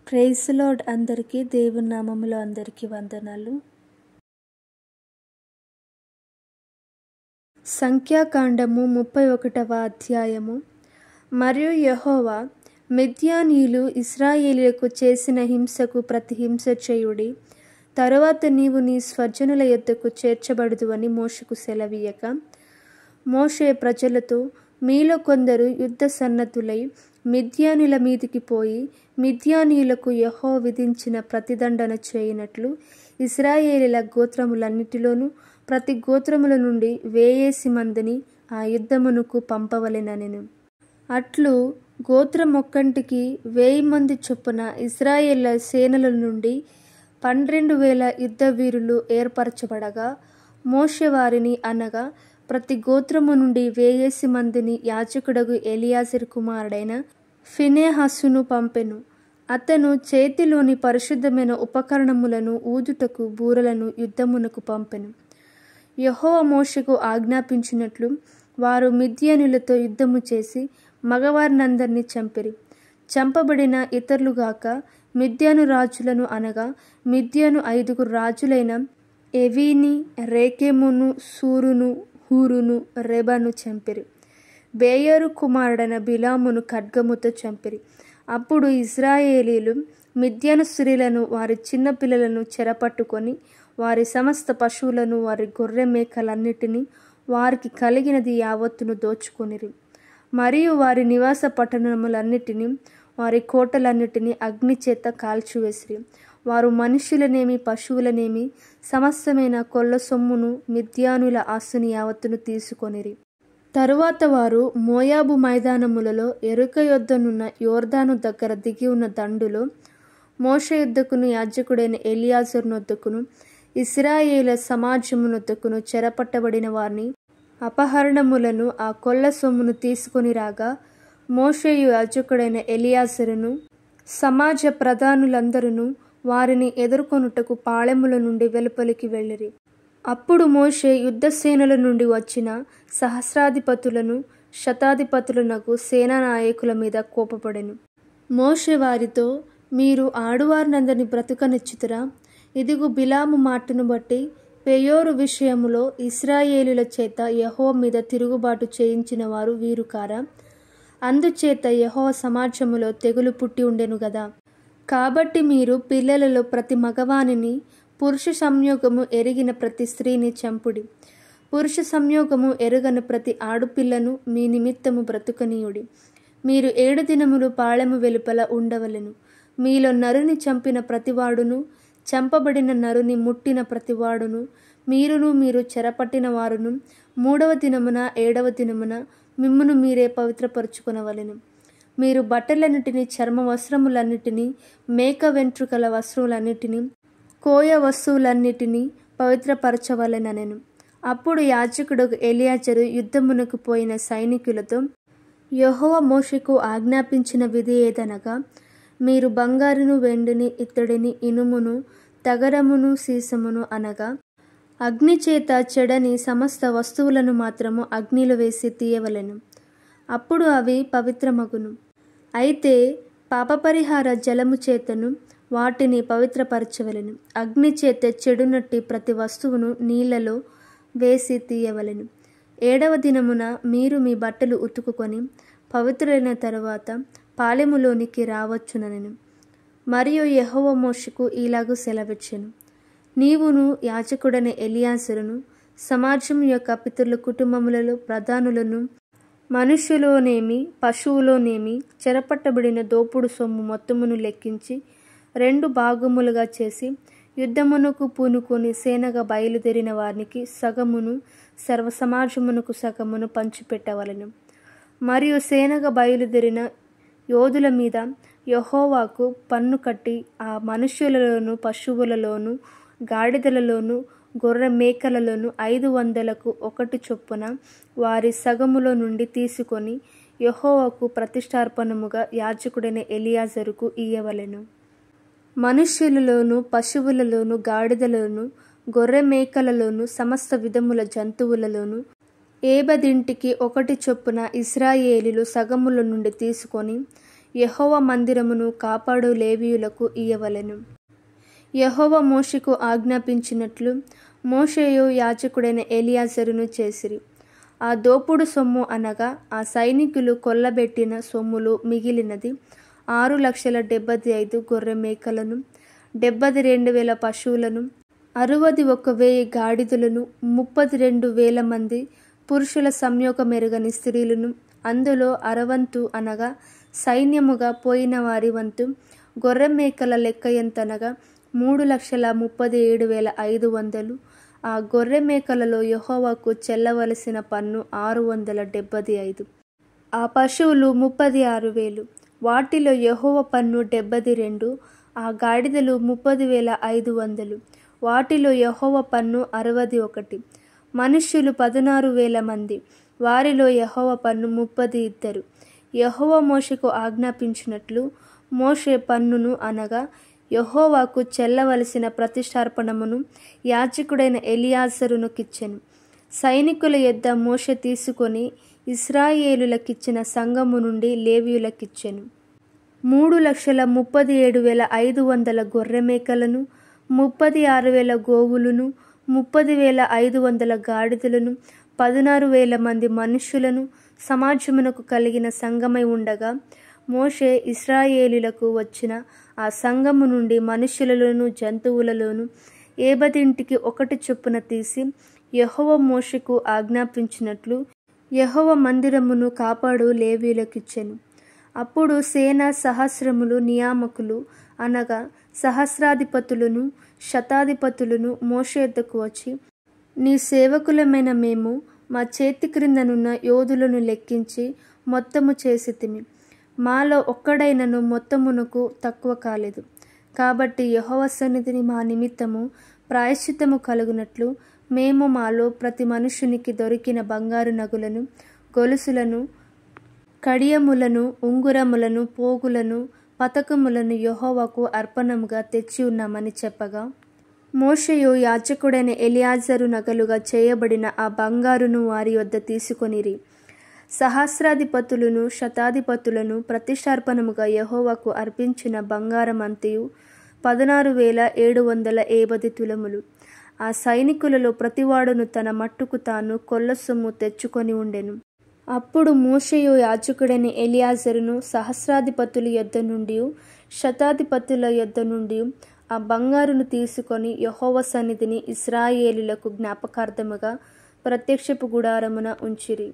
Praise lord అందరికీ దేవుని నామములో అందరికీ వందనాలు. సంఖ్యాకాండము 31వ అధ్యాయము. మరియు యెహోవా మిద్యానీయులు ఇశ్రాయేలీయులకు చేసిన హింసకు ప్రతిహింస చేయుడి. తరువాత నీవు నీ స్వజనుల యొద్దకు చేర్చబడుదు అని మోషేకు సెలవీయక, మోషే ప్రజలతో, మీలో కొందరు యుద్ధ సన్నద్ధులై మిద్యానీయుల మీదికి పోయి మిద్యానీయులకు యెహోవా విధించిన ప్రతిదండన చేయనట్లు ఇశ్రాయేలీయుల గోత్రములన్నిటిలోనూ ప్రతి గోత్రముల నుండి 1000 మందిని ఆ యుద్ధమునకు పంపవలెననెను. అట్లు గోత్రమొక్కంటికి 1000 మంది చొప్పున ఇశ్రాయేలీయుల సేనల నుండి 12,000 యుద్ధ వీరులు ఏర్పరచబడగా, మోషే వారిని అనగా ప్రతి గోత్రము నుండి 1000 మందిని యాజకుడగు ఎలియాజరు కుమారుడైన ఫినెహాసును పంపెను. అతను చేతిలోని పరిశుద్ధమైన ఉపకరణములను ఊదుటకు బూరలను యుద్ధమునకు పంపెను. యెహోవా మోషేకు ఆజ్ఞాపించినట్లు వారు మిద్యానీయులతో యుద్ధము చేసి మగవారినందరినీ చంపిరి. చంపబడిన ఇతరులుగాక మిద్యాను రాజులను అనగా మిద్యాను 5 రాజులైన ఎవీని, రేకెమును, సూరును, హూరును, రెబను చంపిరి. బేయోరు కుమారుడైన బిలామును ఖడ్గముతో చంపిరి. అప్పుడు ఇశ్రాయేలీయులు మిద్యాను స్త్రీలను వారి చిన్న పిల్లలను చెరపట్టుకొని వారి సమస్త పశువులను వారి గొర్రె మేకలన్నిటినీ వారికి కలిగినది యావత్తును దోచుకొనిరి. మరియు వారి నివాస పట్టణములన్నిటినీ వారి కోటలన్నిటినీ అగ్నిచేత కాల్చివేసిరి. వారు మనుష్యులనేమి పశువులనేమి సమస్తమైన కొల్ల సొమ్మును మిద్యానుల ఆస్తిని యావత్తును తీసుకొనిరి. తరువాత వారు మోయాబు మైదానములలో ఎరుక యొద్దనున్న యోర్దాను దగ్గర దిగి ఉన్న దండులో మోషే యొద్దకును యాజకుడైన ఎలియాజరు నొద్దకును ఇశ్రాయేలు సమాజమునొద్దకును చెరపట్టబడిన వారిని అపహరణములను ఆ కొల్ల సొమ్మును తీసుకొని రాగా, మోషేయు యాజకుడైన ఎలియాజరును సమాజ ప్రధానులందరూ వారిని ఎదుర్కొనుటకు పాళెముల నుండి వెలుపలికి వెళ్ళిరి. అప్పుడు మోషే యుద్ధసేనల నుండి వచ్చిన సహస్రాధిపతులను శతాధిపతులనకు సేనా నాయకుల మీద కోపపడెను. మోషే వారితో, మీరు ఆడువారినందరినీ బ్రతుకనిచ్చుతురా? ఇదిగో బిలాము మాటను బట్టి పెయోరు విషయములో ఇశ్రాయేలీయుల చేత యెహోవా మీద తిరుగుబాటు చేయించిన వారు వీరు కారా? అందుచేత యెహోవా సమాజములో తెగులు పుట్టి ఉండెను గదా. కాబట్టి మీరు పిల్లలలో ప్రతి మగవానిని, పురుష సంయోగము ఎరిగిన ప్రతి స్త్రీని చంపుడి. పురుష సంయోగము ఎరుగని ప్రతి ఆడపిల్లను మీ నిమిత్తము బ్రతుకనీయుడి. మీరు 7 దినములు పాళెము వెలుపల ఉండవలెను. మీలో నరుని చంపిన ప్రతివాడును, చంపబడిన నరుని ముట్టిన ప్రతివాడును, మీరును మీరు చెరపట్టిన వారును 3వ దినమున 7వ దినమున మిమ్మును మీరే పవిత్రపరుచుకొనవలెను. మీరు బట్టలన్నిటినీ, చర్మ వస్త్రములన్నిటినీ, మేక వెంట్రుకల వస్త్రములన్నిటినీ, కోయ వస్తువులన్నిటినీ పవిత్రపరచవలెననెను. అప్పుడు యాజకుడు ఎలియాజరు యుద్ధమునకు పోయిన సైనికులతో, యెహోవా మోషేకు ఆజ్ఞాపించిన విధి ఏదనగా, మీరు బంగారును, వెండిని, ఇత్తడిని, ఇనుమును, తగరమును, సీసమును అనగా అగ్నిచేత చెడని సమస్త వస్తువులను మాత్రము అగ్నిలో వేసి తీయవలెను. అప్పుడు అవి పవిత్రమగును. అయితే పాపపరిహార జలము చేతను వాటిని పవిత్రపరచవలెను. అగ్నిచేత చెడునట్టి ప్రతి వస్తువును నీళ్లలో వేసి తీయవలెను. 7వ దినమున మీరు మీ బట్టలు ఉతుకుకొని పవిత్రులైన తరువాత పాళెములోనికి రావచ్చుననెను. మరియు యెహోవా మోషేకు ఇలాగు సెలవిచ్చెను, నీవును యాజకుడైన ఎలియాజరును సమాజం యొక్క పితరుల కుటుంబములలో ప్రధానులను మనుష్యులోనేమి పశువులోనేమి చెరపట్టబడిన దోపుడు సొమ్ము మొత్తమును లెక్కించి 2 భాగములుగా చేసి యుద్ధమునకు పూనుకొని సేనగా బయలుదేరిన వారికి సగమును, సర్వ సమాజమునకు సగమును పంచిపెట్టవలెను. మరియు సేనగా బయలుదేరిన యోధుల మీద యెహోవాకు పన్ను కట్టి ఆ మనుష్యులలోను, పశువులలోను, గాడిదలలోను, గొర్రె మేకలలోను 500కు 1 చొప్పున వారి సగములో నుండి తీసుకొని యెహోవాకు ప్రతిష్ఠార్పణముగా యాజకుడైన ఎలియాజరుకు ఇయ్యవలెను. మనుష్యులలోను, పశువులలోను, గాడిదలలోను, గొర్రె మేకలలోను, సమస్త విధముల జంతువులలోను ఏబదింటికి 1 చొప్పున ఇశ్రాయేలీయులు సగముల నుండి తీసుకొని యెహోవా మందిరమును కాపాడు లేవీయులకు ఇయ్యవలెను. యెహోవా మోషేకు ఆజ్ఞాపించినట్లు మోషేయు యాజకుడైన ఎలియాజరును చేసిరి. ఆ దోపుడు సొమ్ము అనగా ఆ సైనికులు కొల్లబెట్టిన సొమ్ములు మిగిలినది 6,75,000 గొర్రె మేకలను, 72,000 పశువులను, 61,000 గాడిదలను, 32,000 మంది పురుషుల సంయోగమెరుగని స్త్రీలను, అందులో అరవంతు అనగా సైన్యముగా పోయిన వారి వంతు గొర్రె మేకల లెక్క ఎంతనగా 3,37,500. ఆ గొర్రె మేకలలో యెహోవాకు చెల్లవలసిన పన్ను 675. ఆ పశువులు 36,000. వాటిలో యెహోవా పన్ను 72. ఆ గాడిదలు 30,500. వాటిలో యెహోవా పన్ను 61. మనుష్యులు 16,000 మంది. వారిలో యెహోవా పన్ను 32. యెహోవా మోషేకు ఆజ్ఞాపించినట్లు మోషే పన్నును అనగా యెహోవాకు చెల్లవలసిన ప్రతిష్ఠార్పణమును యాజకుడైన ఎలియాజరునకిచ్చెను. సైనికుల యొద్ద మోషే తీసుకొని ఇశ్రాయేలులకిచ్చిన సంఘము నుండి లేవీయులకిచ్చెను. 3,37,500 గొర్రె మేకలను, 36,000 గోవులను, 30,500 గాడిదలను, 16,000 మంది మనుష్యులను సమాజమునకు కలిగిన సంఘమై ఉండగా, మోషే ఇశ్రాయేలీయులకు వచ్చిన ఆ సంఘము నుండి మనుష్యులలోను జంతువులలోను ఏబదింటికి ఒకటి చొప్పున తీసి యెహోవా మోషేకు ఆజ్ఞాపించినట్లు యెహోవా మందిరమును కాపాడు లేవీయులకిచ్చెను. అప్పుడు సేనా సహస్రములు నియామకులు అనగా సహస్రాధిపతులను శతాధిపతులను మోషే యొద్దకు వచ్చి, నీ సేవకులమైన మేము మా చేతి క్రిందనున్న యోధులను లెక్కించి మొత్తము చేసితిమి. మాలో ఒక్కడైనను మొత్తమునకు తక్కువ కాలేదు. కాబట్టి యెహోవా సన్నిధిని మా నిమిత్తము ప్రాయశ్చిత్తము కలుగునట్లు మేము మాలో ప్రతి మనుషునికి దొరికిన బంగారు నగులను, గొలుసులను, కడియములను, ఉంగురములను, పోగులను, పతకములను యెహోవాకు అర్పణముగా తెచ్చి ఉన్నామని చెప్పగా, మోషేయు యాజకుడైన ఎలియాజరు నగలుగా చేయబడిన ఆ బంగారును వారి యొద్ద తీసుకొనిరి. సహస్రాధిపతులను శతాధిపతులను ప్రతిష్ఠార్పణముగా యెహోవాకు అర్పించిన బంగారమంతయు 16,780 తులములు. ఆ సైనికులలో ప్రతివాడును తన మట్టుకు తాను కొల్ల సొమ్ము తెచ్చుకొని ఉండెను. అప్పుడు మోషేయు యాజకుడైన ఎలియాజరును సహస్రాధిపతుల యొద్ద నుండి శతాధిపతుల యొద్ద నుండి ఆ బంగారును తీసుకొని యెహోవా సన్నిధిని ఇశ్రాయేలీయులకు జ్ఞాపకార్థముగా ప్రత్యక్షపు గుడారమున ఉంచిరి.